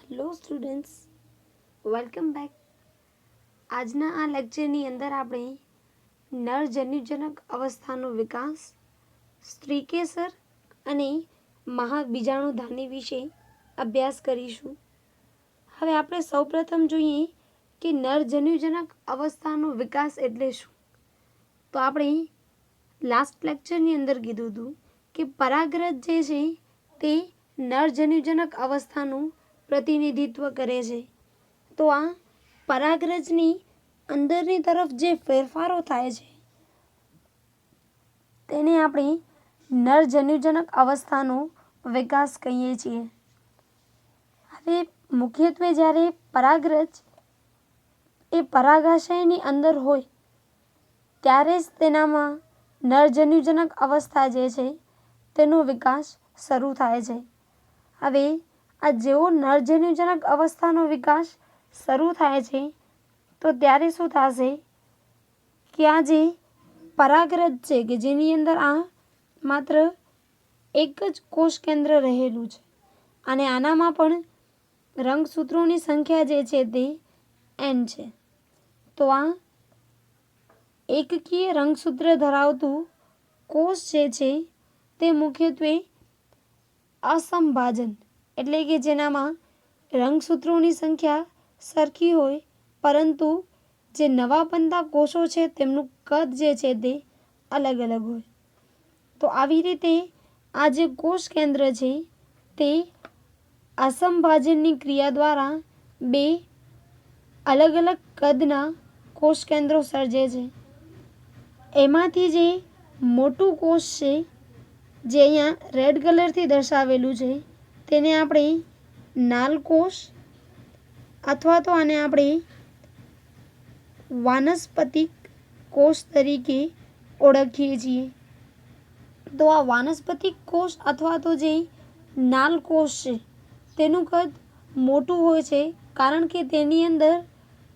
Hello students, welcome back. આજના આ લેક્ચરની અંદર આપણે નરજન્યુજનક અવસ્થાનો વિકાસ, સ્ત્રીકેસર અને મહાબીજાણુધાની વિશે અભ્યાસ કરીશું. હવે આપણે સૌપ્રથમ જોઈએ કે નરજન્યુજનક અવસ્થાનો વિકાસ એટલે શું. તો આપણે લાસ્ટ લેક્ચરની અંદર કીધું હતું કે પરાગરજ જે છે તે નરજન્યુજનક અવસ્થાનું પ્રતિનિધિત્વ કરે છે. તો આ પરાગરજની અંદરની તરફ જે ફેરફારો થાય છે તેને આપણે નરજન્યુજનક અવસ્થાનો વિકાસ કહીએ છીએ. હવે મુખ્યત્વે જ્યારે પરાગરજ એ પરાગાશયની અંદર હોય ત્યારે જ તેનામાં નરજન્યુજનક અવસ્થા જે છે તેનો વિકાસ શરૂ થાય છે. હવે આ જેવો નરજન્યુજનક અવસ્થાનો વિકાસ શરૂ થાય છે તો ત્યારે શું થશે કે આ જે પરાગરજ છે કે જેની અંદર આ માત્ર એક જ કોષ કેન્દ્ર રહેલું છે અને આનામાં પણ રંગસૂત્રોની સંખ્યા જે છે તે n છે. તો આ એકકીય રંગસૂત્ર ધરાવતું કોષ જે છે તે મુખ્યત્વે અસમભાજન એટલે કે જેનામાં રંગસૂત્રોની સંખ્યા સરખી હોય પરંતુ જે નવા બનતા કોષો છે તેમનું કદ જે છે તે અલગ અલગ હોય. તો આવી રીતે આ જે કોષ કેન્દ્ર છે તે અસમભાજનની ક્રિયા દ્વારા બે અલગ અલગ કદના કોષ કેન્દ્રો સર્જે છે. એમાંથી જે મોટું કોષ છે જે અહીંયા રેડ કલરથી દર્શાવેલું છે તેને આપણે નાલકોષ અથવા તો આને આપણે વાનસ્પતિક કોષ તરીકે ઓળખીએ છીએ. તો આ વાનસ્પતિક કોષ અથવા તો જે નાલકોષ છે તેનું કદ મોટું હોય છે કારણ કે તેની અંદર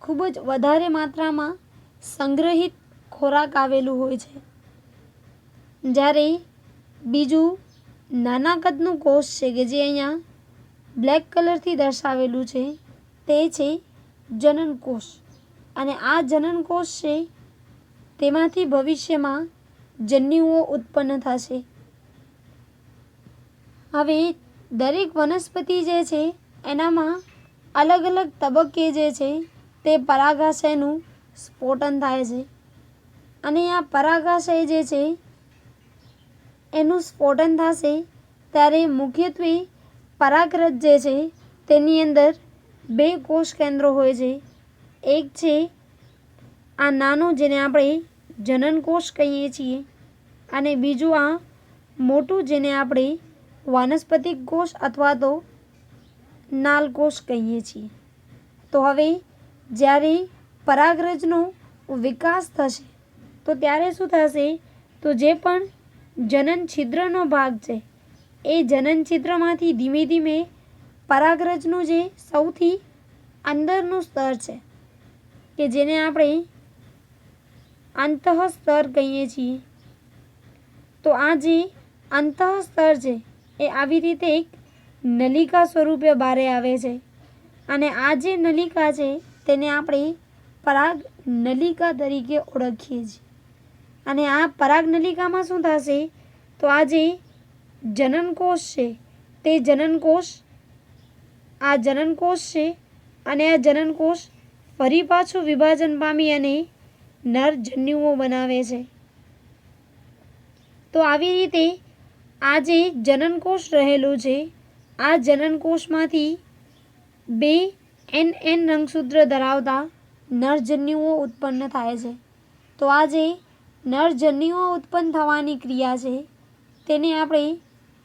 ખૂબ જ વધારે માત્રામાં સંગ્રહિત ખોરાક આવેલું હોય છે. જ્યારે બીજું નાના કદનું કોષ છે કે જે અહીંયા બ્લેક કલરથી દર્શાવેલું છે તે છે જનનકોષ અને આ જનનકોષ છે તેમાંથી ભવિષ્યમાં જન્યુઓ ઉત્પન્ન થશે. હવે દરેક વનસ્પતિ જે છે એનામાં અલગ અલગ તબક્કે જે છે તે પરાગાશયનું સ્ફોટન થાય છે અને આ પરાગાશય જે છે એનું સ્ફોટન થશે ત્યારે મુખ્યત્વે પરાગરજ જે છે તેની અંદર બે કોષ કેન્દ્રો હોય છે. એક છે આ નાનું જેને આપણે જનનકોષ કહીએ છીએ અને બીજું આ મોટું જેને આપણે વાનસ્પતિક કોષ અથવા તો નાલકોષ કહીએ છીએ. તો હવે જ્યારે પરાગરજનો વિકાસ થશે તો ત્યારે શું થશે તો જે પણ જનન છિદ્રનો ભાગ છે એ જનન છિદ્રમાંથી ધીમે ધીમે પરાગરજનું જે સૌથી અંદરનું સ્તર છે કે જેને આપણે અંતઃસ્તર કહીએ છીએ. તો આ જે અંતઃસ્તર છે એ આવી રીતે એક નલિકા સ્વરૂપે બહાર આવે છે અને આ જે નલિકા છે તેને આપણે પરાગ નલિકા તરીકે ઓળખીએ છીએ. અને આ પરાગ નલિકામાં શું થશે તો આ જે જનનકોષ છે તે જનનકોષ છે અને આ જનનકોષ ફરી પાછું વિભાજન પામી અને નરજન્યુઓ બનાવે છે. તો આવી રીતે આ જે જનનકોષ રહેલું છે આ જનનકોષમાંથી બે NN રંગસૂત્ર ધરાવતા નરજન્યુઓ ઉત્પન્ન થાય છે. તો આ જે નરજન્યુઓ ઉત્પન્ન થવાની ક્રિયા છે તેને આપણે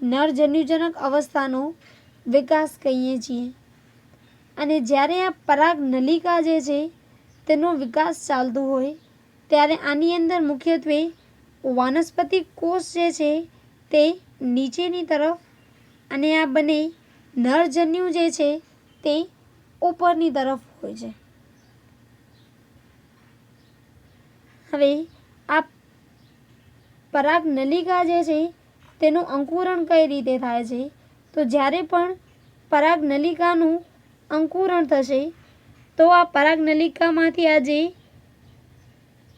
નરજન્યુજનક અવસ્થાનો વિકાસ કહીએ છીએ. અને જ્યારે આ પરાગ નલિકા જે છે તેનો વિકાસ ચાલતું હોય ત્યારે આની અંદર મુખ્યત્વે વાનસ્પતિક કોષ જે છે તે નીચેની તરફ અને આ બંને નરજન્યુ જે છે તે ઉપરની તરફ હોય છે. હવે આ પરાગ નલિકા જે છે તેનું અંકુરણ કઈ રીતે થાય છે તો જ્યારે પણ પરાગ નલિકાનું અંકુરણ થશે તો આ પરાગનલિકામાંથી આ જે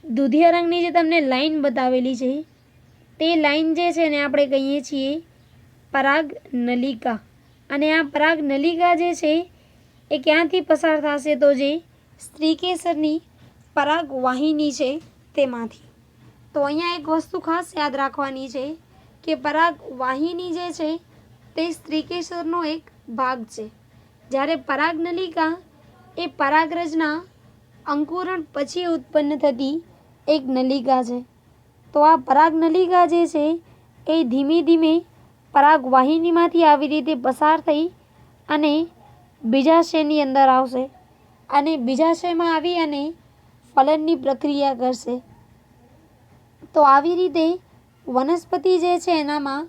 દૂધિયા રંગની જે તમને લાઈન બતાવેલી છે તે લાઈન જે છે ને આપણે કહીએ છીએ પરાગનલિકા. અને આ પરાગનલિકા જે છે એ ક્યાંથી પસાર થશે તો જે સ્ત્રીકેસરની પરાગવાહિની છે તેમાંથી. તો અહીંયા એક વસ્તુ ખાસ યાદ રાખવાની છે કે પરાગવાહિની જે છે તે સ્ત્રીકેસરનો એક ભાગ છે, જ્યારે પરાગનલિકા એ પરાગરજના અંકુરણ પછી ઉત્પન્ન થતી એક નલિકા છે. તો આ પરાગનલિકા જે છે એ ધીમે ધીમે પરાગવાહિનીમાંથી આવી રીતે પસાર થઈ અને બીજાશયની અંદર આવશે અને બીજાશયમાં આવી અને ફલનની પ્રક્રિયા કરશે. તો આવી રીતે વનસ્પતિ જે છે એનામાં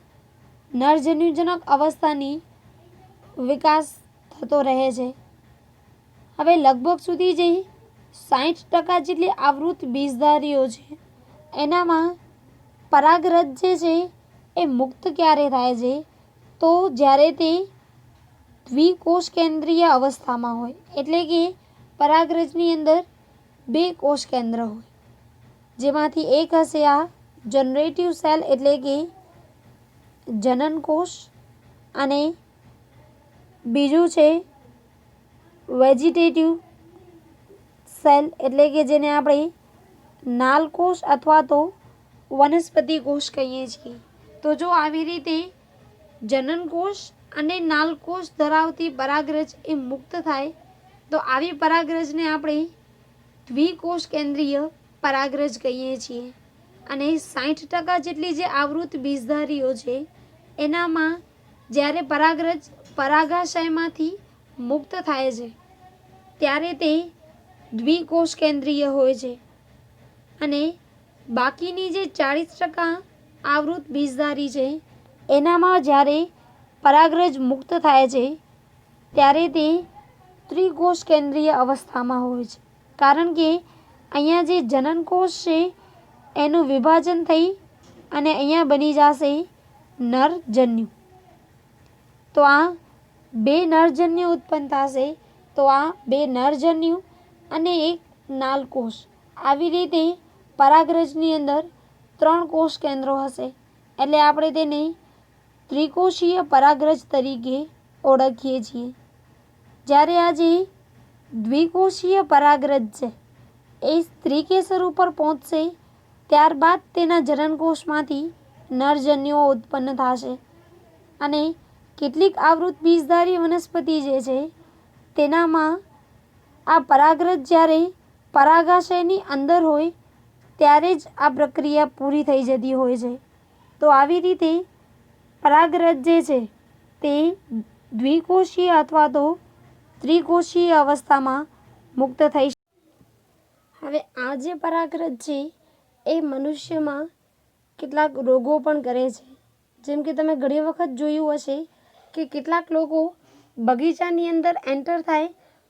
નરજન્યુજનક અવસ્થાની વિકાસ થતો રહે છે. હવે લગભગ સુધી જે 60% જેટલી આવૃત બીજધારીઓ છે એનામાં પરાગરજ જે છે એ મુક્ત ક્યારે થાય છે તો જ્યારે તે દ્વિકોષ કેન્દ્રીય અવસ્થામાં હોય, એટલે કે પરાગરજની અંદર 2 કોષ કેન્દ્ર હોય, જેમાંથી એક હશે આ જનરેટિવ સેલ એટલે કે જનન કોષ અને બીજું છે વેજીટેટિવ સેલ એટલે કે જેને આપણે નાલ કોષ અથવા તો વનસ્પતિ કોષ કહીએ છીએ. તો જો આવી રીતે જનન કોષ અને નાલ કોષ ધરાવતી પરાગરજ એ મુક્ત થાય તો આવી પરાગરજને આપણે દ્વિકોષ કેન્દ્રીય પરાગરજ કહીએ છીએ. અને 60% જેટલી જે આવૃત બીજધારીઓ છે એનામાં જ્યારે પરાગરજ પરાગાશયમાંથી મુક્ત થાય છે ત્યારે તે દ્વિકોષ કેન્દ્રીય હોય છે અને બાકીની જે 40% આવૃત બીજધારી છે એનામાં જ્યારે પરાગરજ મુક્ત થાય છે ત્યારે તે ત્રિકોષ કેન્દ્રીય અવસ્થામાં હોય છે, કારણ કે અહીંયા જે જનન કોષ છે એનું વિભાજન થઈ અને અહીંયા બની જશે નરજન્યુ. તો આ 2 નરજન્યુ ઉત્પન્ન થશે. તો આ 2 નરજન્યુ અને એક નાલકોષ, આવી રીતે પરાગરજની અંદર 3 કોષ કેન્દ્રો હશે, એટલે આપણે તેને ત્રિકોષીય પરાગરજ તરીકે ઓળખીએ છીએ. જ્યારે આ જે દ્વિકોષીય પરાગરજ છે એ સ્ત્રીકેસર ઉપર પહોંચશે ત્યારબાદ તેના જનનકોષમાંથી નરજન્યુઓ ઉત્પન્ન થશે અને કેટલીક આવૃત બીજધારી વનસ્પતિ જે છે તેનામાં આ પરાગરજ જ્યારે પરાગાશયની અંદર હોય ત્યારે જ આ પ્રક્રિયા પૂરી થઈ જતી હોય છે. તો આવી રીતે પરાગરજ જે છે તે દ્વિકોષીય અથવા તો ત્રિકોષીય અવસ્થામાં મુક્ત થઈ. હવે આ જે પરાગરજ છે એ મનુષ્યમાં કેટલાક રોગો પણ કરે છે. જેમ કે તમે ઘણી વખત જોયું હશે કે કેટલાક લોકો બગીચાની અંદર એન્ટર થાય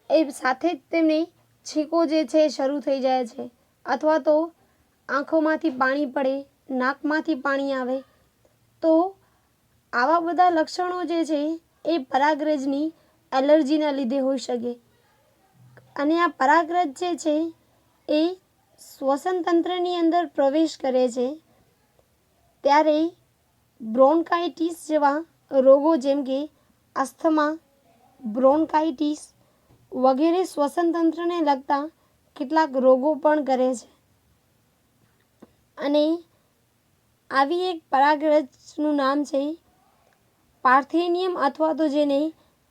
એ સાથે જ તેમને છીકો જે છે એ શરૂ થઈ જાય છે, અથવા તો આંખોમાંથી પાણી પડે, નાકમાંથી પાણી આવે. તો આવા બધા લક્ષણો જે છે એ પરાગરજની એલર્જીના લીધે હોઈ શકે. અને આ પરાગરજ જે છે એ શ્વસન તંત્રની અંદર પ્રવેશ કરે છે ત્યારે બ્રોન્કાઇટિસ જેવા રોગો જેમ કે અસ્થમા, બ્રોન્કાઇટિસ વગેરે શ્વસન તંત્રને લગતા કેટલાક રોગો પણ કરે છે. અને આવી એક પરાગરજનું નામ છે પાર્થેનિયમ અથવા તો જેને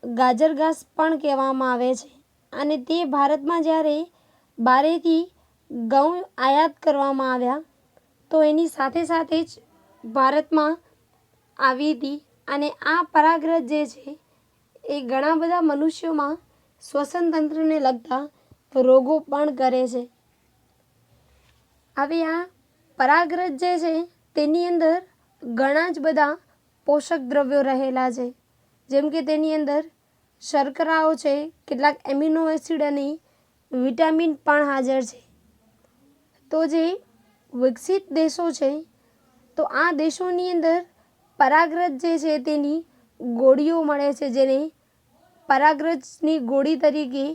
ગાજર ઘાસ પણ કહેવામાં આવે છે. અને તે ભારતમાં જ્યારે બહારેથી ઘઉં આયાત કરવામાં આવ્યા તો એની સાથે સાથે જ ભારતમાં આવી હતી. અને આ પરાગરજ જે છે એ ઘણા બધા મનુષ્યોમાં શ્વસન તંત્રને લગતા રોગો પણ કરે છે. હવે આ પરાગરજ જે છે તેની અંદર ઘણા જ બધા પોષક દ્રવ્યો રહેલા છે, જેમ કે તેની અંદર શર્કરાઓ છે, કેટલાક એમિનો એસિડ અને વિટામિન પણ હાજર છે. તો જે વિકસિત દેશો છે તો આ દેશોની અંદર પરાગરજ જે છે તેની ગોળીઓ મળે છે, જેને પરાગરજની ગોળી તરીકે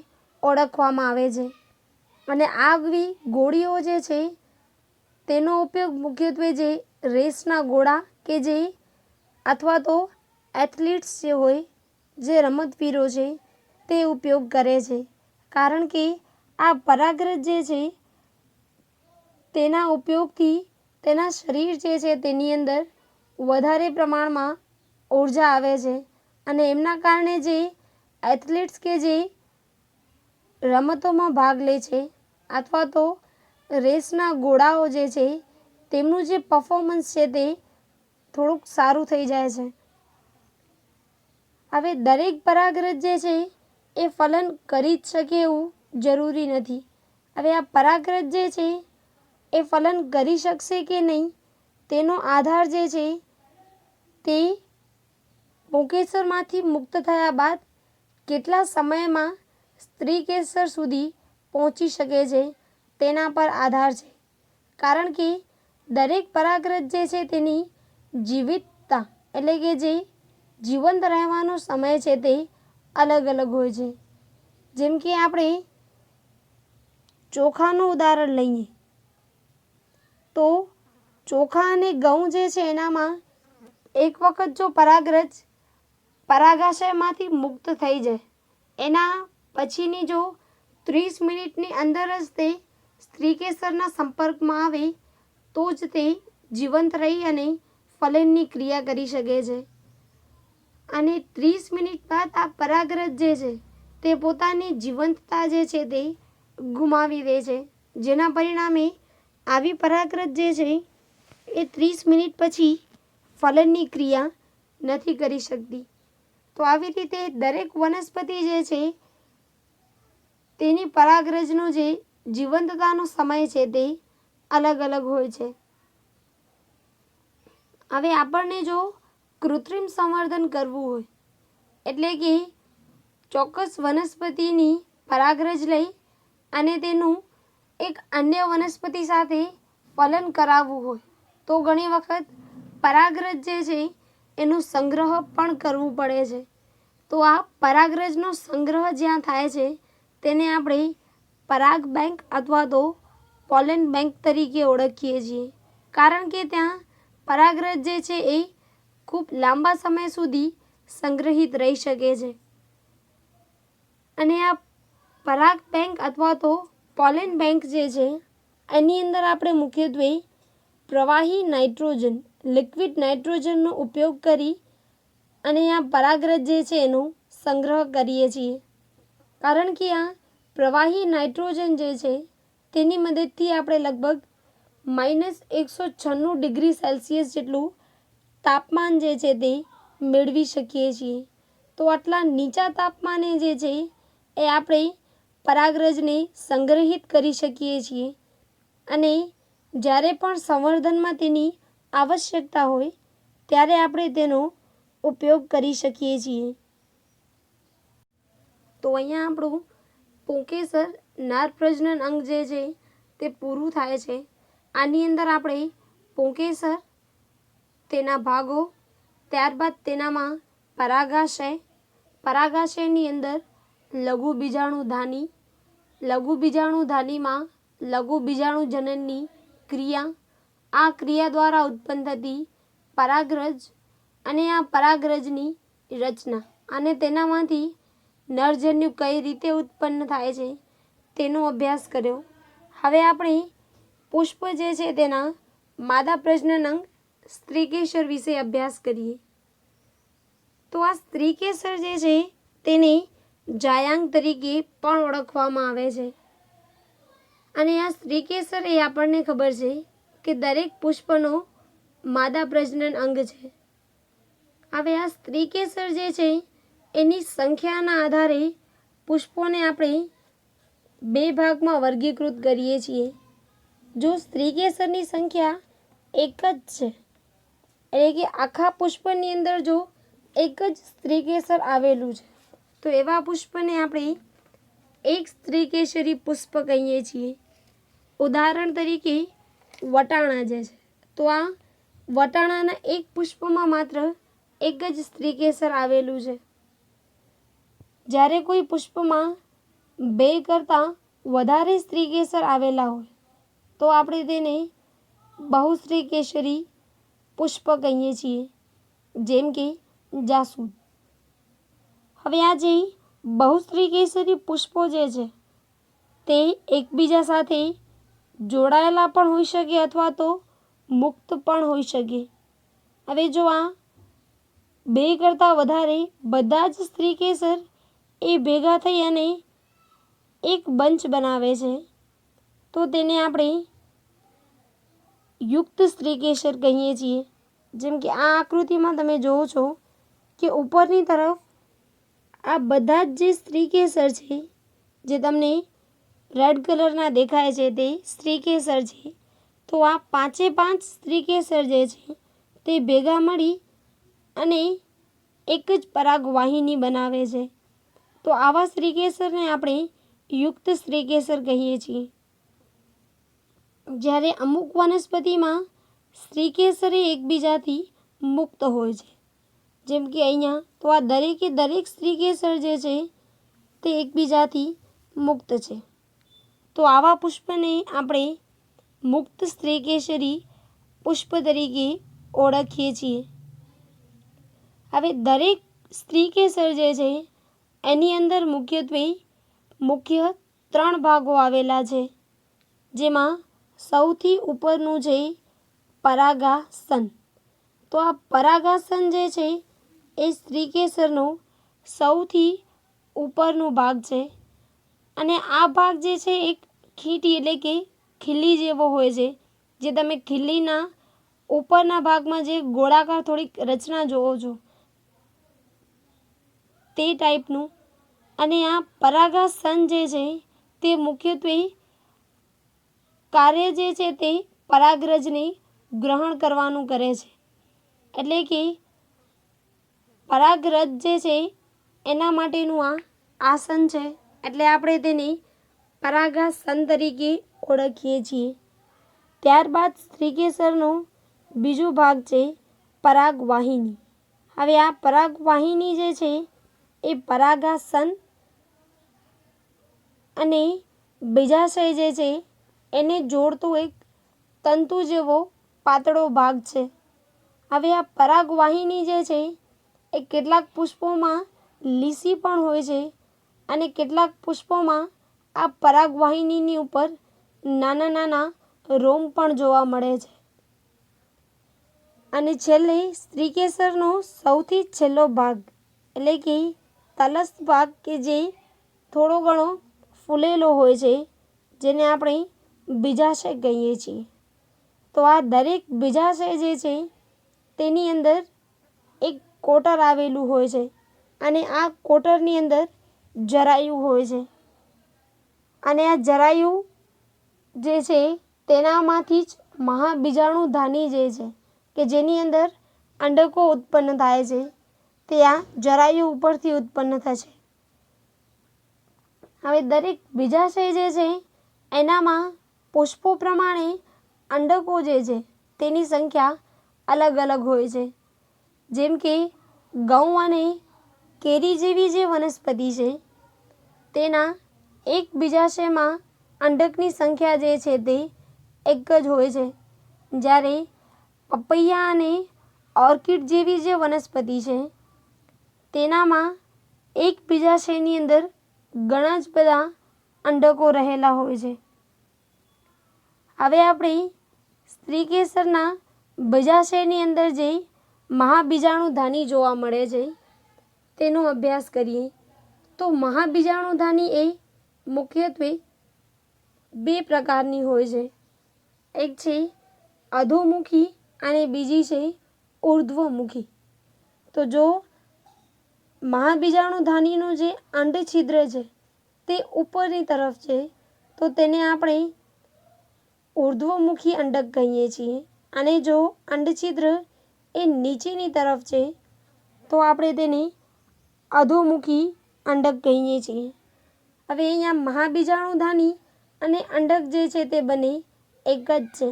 ઓળખવામાં આવે છે. અને આવી ગોળીઓ જે છે તેનો ઉપયોગ મુખ્યત્વે જે રેસના ઘોડા કે જે અથવા તો એથ્લીટ્સ જે હોય, જે રમતવીરો છે તે ઉપયોગ કરે છે. કારણ કે આ પરાગરજ જે છે તેના ઉપયોગથી તેના શરીર જે છે તેની અંદર વધારે પ્રમાણમાં ઊર્જા આવે છે. અને એમના કારણે જે એથ્લીટ્સ કે જે રમતોમાં ભાગ લે છે અથવા તો રેસના ઘોડાઓ જે છે તેમનું જે પરફોર્મન્સ છે તે થોડુંક સારું થઈ જાય છે. હવે દરેક પરાગરજ જે છે એ ફલન કરી જ શકે એવું જરૂરી નથી. હવે આ પરાગરજ જે છે એ ફલન કરી શકશે કે નહીં તેનો આધાર જે છે તે પુંકેસરમાંથી મુક્ત થયા બાદ કેટલા સમયમાં સ્ત્રીકેસર સુધી પહોંચી શકે છે તેના પર આધાર છે. કારણ કે દરેક પરાગરજ જે છે તેની જીવિતતા એટલે કે જે જીવંત રહેવાનો સમય છે તે અલગ અલગ હોય છે. જેમ કે આપણે ચોખાનું ઉદાહરણ લઈએ તો ચોખા અને ઘઉં જે છે એનામાં એક વખત જો પરાગરજ પરાગાશયમાંથી મુક્ત થઈ જાય એના પછીની જો 30 મિનિટની અંદર જ તે સ્ત્રીકેસરના સંપર્કમાં આવે તો જ તે જીવંત રહી અને ફલનની ક્રિયા કરી શકે છે. અને 30 મિનિટ બાદ આ પરાગરજ જે છે તે પોતાની જીવંતતા જે છે તે ગુમાવી દે છે. જેના પરિણામે આવી પરાગરજ જે છે એ 30 મિનિટ પછી ફલનની ક્રિયા નથી કરી શકતી. તો આવી રીતે દરેક વનસ્પતિ જે છે તેની પરાગરજનો જે જીવંતતાનો સમય છે તે અલગ અલગ હોય છે. હવે આપણને જો કૃત્રિમ સંવર્ધન કરવું હોય એટલે કે ચોક્કસ વનસ્પતિની પરાગરજ લઈ અને તેનું એક અન્ય વનસ્પતિ સાથે ફલન કરાવવું હોય તો ઘણી વખત પરાગરજ જે છે એનું સંગ્રહ પણ કરવું પડે છે. તો આ પરાગરજનો સંગ્રહ જ્યાં થાય છે તેને આપણે પરાગ બેંક અથવા તો પોલેન બેંક તરીકે ઓળખીએ છીએ. કારણ કે ત્યાં પરાગરજ જે છે એ ખૂબ લાંબા સમય સુધી સંગ્રહિત રહી શકે છે. અને આ પરાગ બેંક અથવા તો પોલેન બેંક જે છે એની અંદર આપણે મુખ્યત્વે પ્રવાહી નાઇટ્રોજન લિક્વિડ નાઇટ્રોજનનો ઉપયોગ કરી અને આ પરાગરજ જે છે એનો સંગ્રહ કરીએ છીએ. કારણ કે આ પ્રવાહી નાઇટ્રોજન જે છે તેની મદદથી આપણે લગભગ -196 ડિગ્રી સેલ્સિયસ જેટલું તાપમાન જે છે તે મેળવી શકીએ છીએ. તો આટલા નીચા તાપમાને જે છે એ આપણે પરાગરજને સંગ્રહિત કરી શકીએ છીએ. અને જ્યારે પણ સંવર્ધનમાં તેની આવશ્યકતા હોય ત્યારે આપણે તેનો ઉપયોગ કરી શકીએ છીએ. તો અહીંયા આપણું પુંકેસર નાર પ્રજનન અંગ જે છે તે પૂરું થાય છે. આની અંદર આપણે પુંકેસર, તેના ભાગો, ત્યારબાદ તેનામાં પરાગાશય, પરાગાશયની અંદર લઘુ બીજાણુધાની, લઘુ બીજાણુધાનીમાં લઘુ બીજાણુજનનની ક્રિયા, આ ક્રિયા દ્વારા ઉત્પન્ન થતી પરાગરજ અને આ પરાગરજની રચના અને તેનામાંથી નરજન્યુ કઈ રીતે ઉત્પન્ન થાય છે તેનો અભ્યાસ કર્યો. હવે આપણે પુષ્પ જે છે તેના માદા પ્રજનન અંગ સ્ત્રીકેસર વિશે અભ્યાસ કરીએ. તો આ સ્ત્રીકેસર જે છે તેને જાયાંગ તરીકે પણ ઓળખવામાં આવે છે. અને આ સ્ત્રીકેસર એ આપણને ખબર છે કે દરેક પુષ્પનો માદા પ્રજનન અંગ છે. હવે આ સ્ત્રીકેસર જે છે એની સંખ્યાના આધારે પુષ્પોને આપણે બે ભાગમાં વર્ગીકૃત કરીએ છીએ. જો સ્ત્રીકેસરની સંખ્યા એક જ છે એટલે કે આખા પુષ્પની અંદર જો એક જ સ્ત્રીકેસર આવેલું છે તો એવા પુષ્પને આપણે એક સ્ત્રીકેસરી પુષ્પ કહીએ છીએ. ઉદાહરણ તરીકે વટાણા જે છે તો આ વટાણાના એક પુષ્પમાં માત્ર એક જ સ્ત્રીકેસર આવેલું છે. જ્યારે કોઈ પુષ્પમાં 2 કરતાં વધારે સ્ત્રીકેસર આવેલા હોય તો આપણે તેને બહુસ્ત્રીકેસરી પુષ્પ કહીએ છીએ, જેમ કે જાસૂદ. હવે આ જે બહુસ્ત્રીકેસરી પુષ્પો જે છે તે એકબીજા સાથે જોડાયેલા પણ હોઈ શકે અથવા તો મુક્ત પણ હોઈ શકે. હવે જો આ 2 કરતાં વધારે બધા જ સ્ત્રીકેસર એ ભેગા થઈ અને એક બંચ બનાવે છે તો તેને આપણે યુક્ત સ્ત્રીકેસર કહીએ છીએ. જેમ કે આ આકૃતિમાં તમે જોવો છો કે ઉપરની તરફ આ બધા જ જે સ્ત્રીકેસર છે જે તમને રેડ કલરના દેખાય છે તે સ્ત્રીકેસર છે. તો આ 5 સ્ત્રીકેસર જે છે તે ભેગા મળી અને એક જ પરાગવાહિની બનાવે છે. તો આવા સ્ત્રીકેસરને આપણે યુક્ત સ્ત્રીકેસર કહીએ છીએ. જ્યારે અમુક વનસ્પતિમાં સ્ત્રીકેસર એકબીજાથી મુક્ત હોય છે, જેમ કે અહીંયા તો આ દરેકે દરેક સ્ત્રીકેસર જે છે તે એકબીજાથી મુક્ત છે. તો આવા પુષ્પને આપણે મુક્ત સ્ત્રીકેસરી પુષ્પ તરીકે ઓળખીએ છીએ. હવે દરેક સ્ત્રીકેસર જે છે એની અંદર મુખ્ય 3 ભાગો આવેલા છે, જેમાં સૌથી ઉપરનું છે પરાગાસન. તો આ પરાગાસન જે છે એ સ્ત્રીકેસરનો સૌથી ઉપરનો ભાગ છે અને આ ભાગ જે છે એક ખીટી એટલે કે ખીલી જેવો હોય છે, જે તમે ખીલીના ઉપરના ભાગમાં જે ગોળાકાર થોડીક રચના જોવો છો તે ટાઈપનું. અને આ પરાગાસન જે છે તે મુખ્યત્વે કાર્ય જે છે તે પરાગરજને ગ્રહણ કરવાનું કરે છે. એટલે કે પરાગરજ જે છે એના માટેનું આ આસન છે, એટલે આપણે તેને પરાગાસન તરીકે ઓળખીએ છીએ. ત્યારબાદ સ્ત્રીકેસરનો બીજો ભાગ છે પરાગવાહિની. હવે આ પરાગવાહિની જે છે એ પરાગાસન અને બીજાશય જે છે એને જોડતો એક તંતુ જેવો પાતળો ભાગ છે. હવે આ પરાગવાહિની જે છે એ કેટલાક પુષ્પોમાં લીસી પણ હોય છે અને કેટલાક પુષ્પોમાં આ પરાગવાહિનીની ઉપર નાના નાના રોમ પણ જોવા મળે છે. અને છેલ્લે સ્ત્રીકેસરનો સૌથી છેલ્લો ભાગ એટલે કે તલસ્થ ભાગ કે જે થોડો ઘણો ફૂલેલો હોય છે, જેને આપણે બીજાશય કહીએ છીએ. તો આ દરેક બીજાશય જે છે તેની અંદર એક કોટર આવેલું હોય છે અને આ કોટરની અંદર જરાયુ હોય છે. અને આ જરાયુ જે છે તેનામાંથી જ મહાબીજાણુધાની જે છે કે જેની અંદર અંડકો ઉત્પન્ન થાય છે તે આ જરાયુ ઉપરથી ઉત્પન્ન થશે. હવે દરેક બીજાશય જે છે એનામાં પુષ્પો પ્રમાણે અંડકો જે છે તેની સંખ્યા અલગ અલગ હોય છે. જેમ કે ઘઉં અને કેરી જેવી જે વનસ્પતિ છે તેના એક બીજાશયમાં અંડકની સંખ્યા જે છે તે એક જ હોય છે. જ્યારે પપૈયા અને ઓર્કિડ જેવી જે વનસ્પતિ છે તેનામાં એક બીજાશયની અંદર ઘણા જ બધા અંડકો રહેલા હોય છે. હવે આપણે સ્ત્રીકેસરના બીજાશયની અંદર જે મહાબીજાણુધાની જોવા મળે છે તેનો અભ્યાસ કરીએ. તો મહાબીજાણુધાની એ મુખ્યત્વે 2 પ્રકારની હોય છે. એક છે અધોમુખી અને બીજી છે ઉર્ધ્વમુખી. તો જો મહાબીજાણુધાનીનું જે અંડછિદ્ર છે તે ઉપરની તરફ છે તો તેને આપણે ઉર્ધ્વમુખી અંડક કહીએ છીએ. અને જો અંડછિદ્ર એ નીચેની તરફ છે તો આપણે તેને અધોમુખી અંડક કહીએ છીએ. હવે અહીંયા મહાબીજાણુધાની અને અંડક જે છે તે બંને એક જ છે.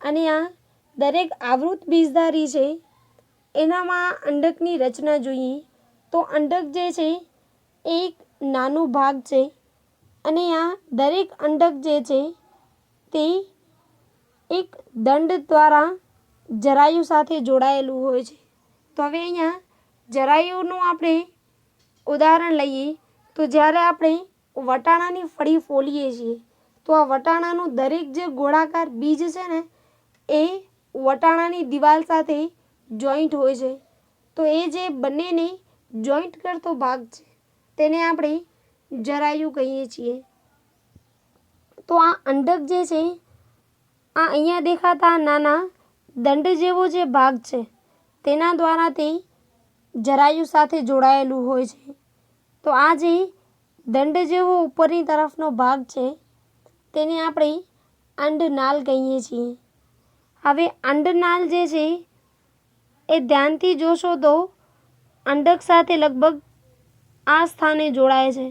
અને આ દરેક આવૃત બીજધારી છે એનામાં અંડકની રચના જોઈએ તો અંડક જે છે એક નાનું ભાગ છે અને આ દરેક અંડક જે છે તે એક દંડ દ્વારા જરાયુ સાથે જોડાયેલું હોય છે. તો હવે અહીંયા જરાયુનું આપણે ઉદાહરણ લઈએ તો જ્યારે આપણે વટાણાની ફળી ફોલીએ છીએ તો આ વટાણાનું દરેક જે ગોળાકાર બીજ છે ને એ વટાણાની દિવાલ સાથે જોઈન્ટ હોય છે. તો એ જે બંનેને જોઈન્ટ કરતો ભાગ છે તેને આપણે જરાયુ કહીએ છીએ. તો આ અંડક જે છે આ અહીંયા દેખાતા નાના દંડ જેવો જે ભાગ છે તેના દ્વારા તે જરાયુ સાથે જોડાયેલું હોય છે. તો આ જે દંડ જેવો ઉપરની તરફનો ભાગ છે તેને આપણે અંડનાલ કહીએ છીએ. હવે અંડનાલ જે છે એ ધ્યાનથી જોશો તો અંડક સાથે લગભગ આ સ્થાને જોડાય છે.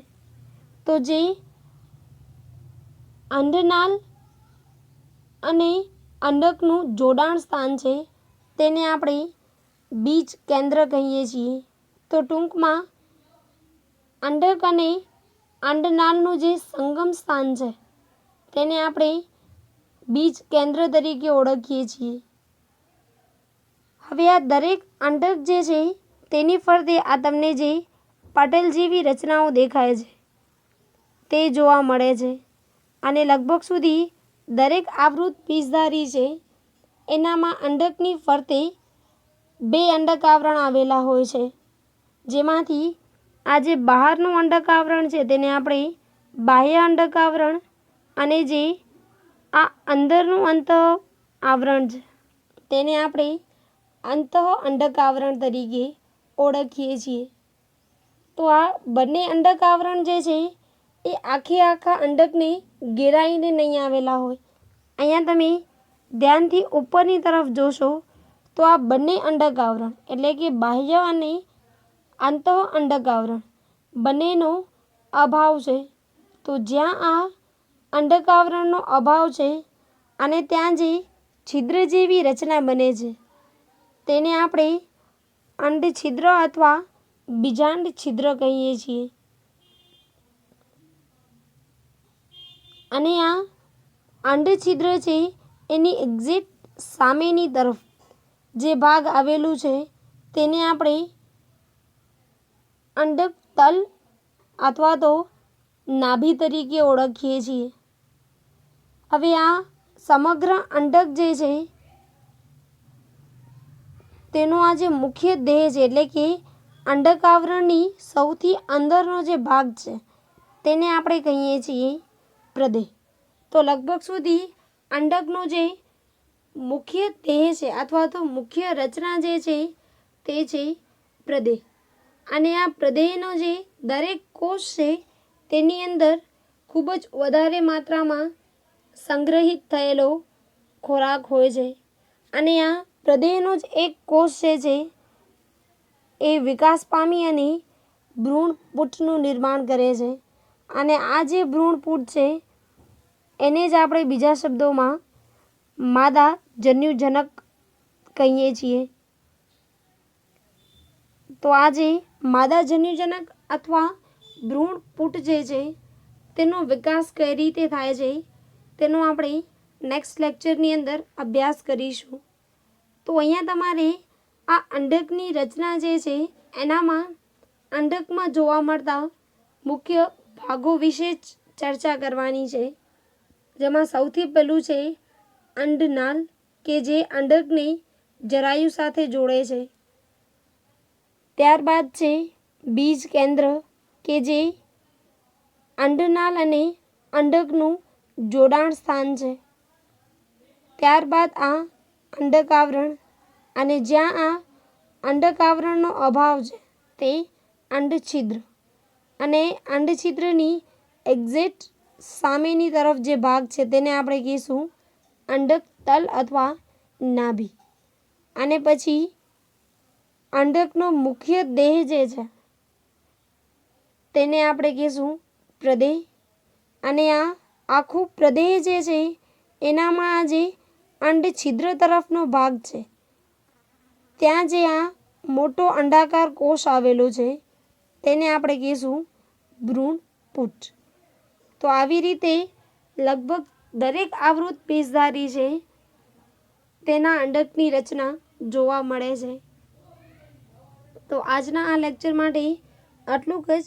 તો જે અંડનાલ અને અંડકનું જોડાણ સ્થાન છે તેને આપણે બીજ કેન્દ્ર કહીએ છીએ. તો ટૂંકમાં અંડક અને અંડનાલનું જે સંગમ સ્થાન છે તેને આપણે બીજ કેન્દ્ર તરીકે ઓળખીએ છીએ. હવે આ દરેક અંડક જે છે તેની ફરતે આ તમને જે પટેલ જેવી રચનાઓ દેખાય છે તે જોવા મળે છે અને લગભગ સુધી દરેક આવૃત બીજધારી છે એનામાં અંડકની ફરતે 2 અંડક આવરણ આવેલા હોય છે, જેમાંથી આ જે બહારનું અંડક આવરણ છે તેને આપણે બાહ્ય અંડક આવરણ અને જે આ અંદરનું અંત આવરણ છે તેને આપણે અંતઃ અંડક આવરણ તરીકે ઓળખીએ છીએ. તો આ બંને અંડક આવરણ જે છે એ આખા અંડકને ઘેરાઈને નહીં આવેલા હોય. અહીંયા તમે ધ્યાનથી ઉપરની તરફ જોશો તો આ બંને અંડક આવરણ એટલે કે બાહ્ય અને આંતઃ અંડક આવરણ બંનેનો અભાવ છે. તો જ્યાં આ અંડક આવરણનો અભાવ છે અને ત્યાં જે છિદ્ર જેવી રચના બને છે તેને આપણે અંડછિદ્ર અથવા બીજાંડ છિદ્ર કહીએ છીએ. અને આ અંડછિદ્ર છે એની એક્ઝેક્ટ સામેની તરફ જે ભાગ આવેલું છે તેને આપણે અંડક તલ અથવા તો નાભી તરીકે ઓળખીએ છીએ. હવે આ સમગ્ર અંડક જે છે તેનો આ જે મુખ્ય દેહ છે એટલે કે અંડક આવરણની સૌથી અંદરનો જે ભાગ છે તેને આપણે કહીએ છીએ પ્રદેહ. તો લગભગ સુધી અંડકનો જે મુખ્ય દેહ છે અથવા તો મુખ્ય રચના જે છે તે છે પ્રદેહ. અને આ પ્રદેહનો જે દરેક કોષ છે તેની અંદર ખૂબ જ વધારે માત્રામાં સંગ્રહિત થયેલો ખોરાક હોય છે. અને આ પ્રદેહનો જ એક કોષ છે એ વિકાસ પામી અને ભ્રૂણપુટનું નિર્માણ કરે છે. અને આ જે ભ્રૂણપુટ છે એને જ આપણે બીજા શબ્દોમાં માદા જન્યુજનક કહીએ છીએ. તો આ જે માદા જન્યુજનક અથવા ભ્રૂણપુટ જે છે તેનો વિકાસ કઈ રીતે થાય છે તેનો આપણે નેક્સ્ટ લેક્ચરની અંદર અભ્યાસ કરીશું. તો અહીંયા તમારે આ અંડકની રચના જે છે એનામાં અંડકમાં જોવા મળતા મુખ્ય ભાગો વિશે જ ચર્ચા કરવાની છે. જેમાં સૌથી પહેલું છે અંડનાલ કે જે અંડકને જરાયુ સાથે જોડે છે. ત્યારબાદ છે બીજ કેન્દ્ર કે જે અંડનાલ અને અંડકનું જોડાણ સ્થાન છે. ત્યારબાદ આ અંડક આવરણ અને જ્યાં આ અંડક આવરણનો અભાવ છે તે અંડછિદ્ર અને અંડછિદ્રની એક્ઝેક્ટ સામેની તરફ જે ભાગ છે તેને આપણે કહીશું અંડક તલ અથવા નાભી. અને પછી અંડકનો મુખ્ય દેહ જે છે તેને આપણે કહીશું પ્રદેહ. અને આ આખું પ્રદેહ જે છે એનામાં આ જે અંડછિદ્ર તરફનો ભાગ છે ત્યાં જે આ મોટો અંડાકાર કોષ આવેલો છે તેને આપણે કહીશું ભ્રૂણપુચ્છ. તો આવી રીતે લગભગ દરેક આવૃત પેશધારી છે તેના અંડકની રચના જોવા મળે છે. તો આજના આ લેક્ચર માટે આટલું જ.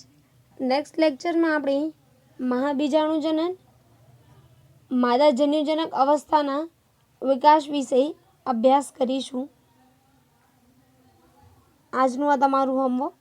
નેક્સ્ટ લેક્ચરમાં આપણે મહાબીજાણુજનન, માદાજન્યુજનક અવસ્થાના વિકાસ વિશે અભ્યાસ કરીશું. આજનું આ તમારું હોમવર્ક.